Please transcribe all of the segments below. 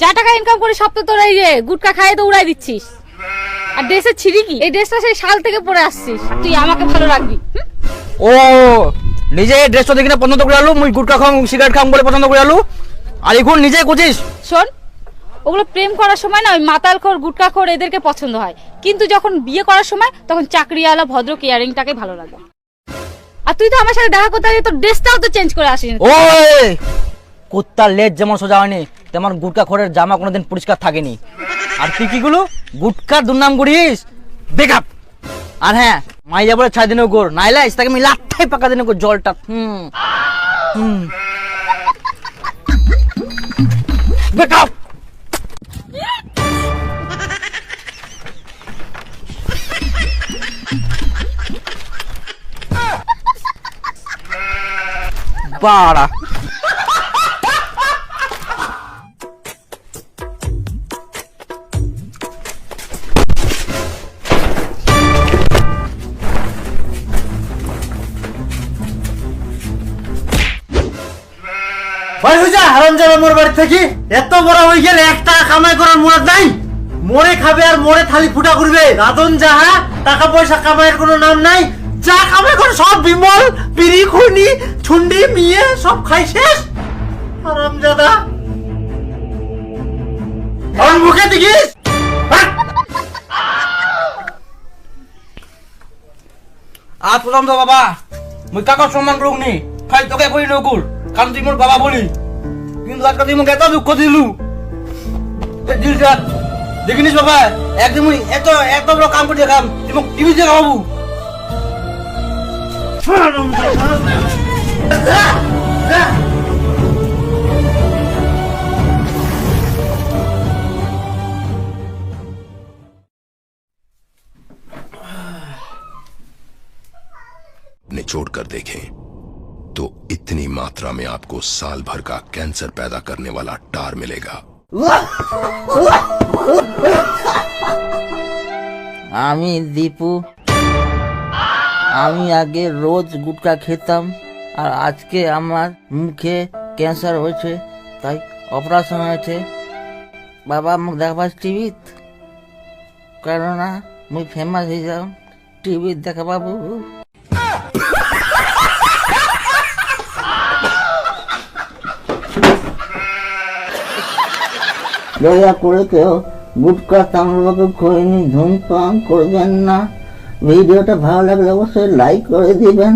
যা টাকা ইনকাম করে সব তো তোর এই যে গুটকা খাইয়ে তো উড়াই দিচ্ছিস। আর ড্রেসের ছিঁড়ি কি? এই ড্রেসটা সেই শাল থেকে পরে আসছিস, তুই আমাকে ভালো রাখবি। ও নিজে ড্রেসটা দেখি না পছন্দ করে আলু, মুই গুটকা খাম সিগারেট খাম বলে পছন্দ করে আলু, আর এখন নিজে করছিস। শোন, ওগুলো প্রেম করার সময় না ওই মাতালখোর গুটকাখোর এদেরকে পছন্দ হয়, কিন্তু যখন বিয়ে করার সময় তখন চাকরিওয়ালা ভদ্র কেয়ারিংটাকে ভালো লাগে। আর তুই তো আমার সাথে দেখা করতে তোর ড্রেসটাও তো চেঞ্জ করে আসিস। ওই কুত্তার লেজ যেমন সোজা হয়নি তেমন গুটকা খোরের জামা কোনোদিন পরিষ্কার থাকেনি। আর তুই কি গুলো গুটকার দুর্নাম করিস, বেকআপ। আর হ্যাঁ, মাইয়া বলে 6 দিনের গোর নাইলে তাকে আমি লাঠাই পাকা দিনে জলটা বেকআপ। বাড়া ভাই হয়ে যা হারাম যাবে মোর বাড়ি থেকে। এত বড় হয়ে গেলে 1 টাকা কামাই করার মুরাদ নাই। মোরে খাবে আর মোরে থালি ফুটা করবে। রাধন যাহা টাকা পয়সা কামাইয়ের কোনো নাম নাই। যা কামাই করে সব বিমল বিড়ি খুনি ছুন্ডি মিয়ে সব খাই শেষ। হারাম জাদা আমার মুখে দেখিস। আর প্রথম তো বাবা মুই কাকা সম্মান করুক নি, খাই তোকে কই নকুল, কারণ তুই মোর বাবা বলি। কিন্তু আজকে তুই মুখ এত দুঃখ দিলু দেখিনিস বাবা, একদিন মুই এত এত বড় কাম করে দেখাম, তুই মুখ টিভি দিয়ে খাবো। निचोड़ कर देखें तो इतनी मात्रा में आपको साल भर का कैंसर पैदा करने वाला टार मिलेगा। আমি দীপু, আমি আগে রোজ গুটকা খেতাম, আর আজকে আমার মুখে ক্যান্সার হয়েছে, তাই অপারেশন হয়েছে। বাবা মুখ দেখাবার টিভি, কেননা মুই ফেমাস হয়ে যাও টিভি দেখা বাবু। দয়া করে কেউ গুটকা তাম্রবাকে খোয়নি ধূমপান করবেন না। ভিডিওটা ভালো লাগলে অবশ্যই লাইক করে দিবেন।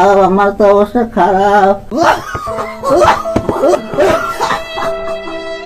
আর আমার তো অবস্থা খারাপ।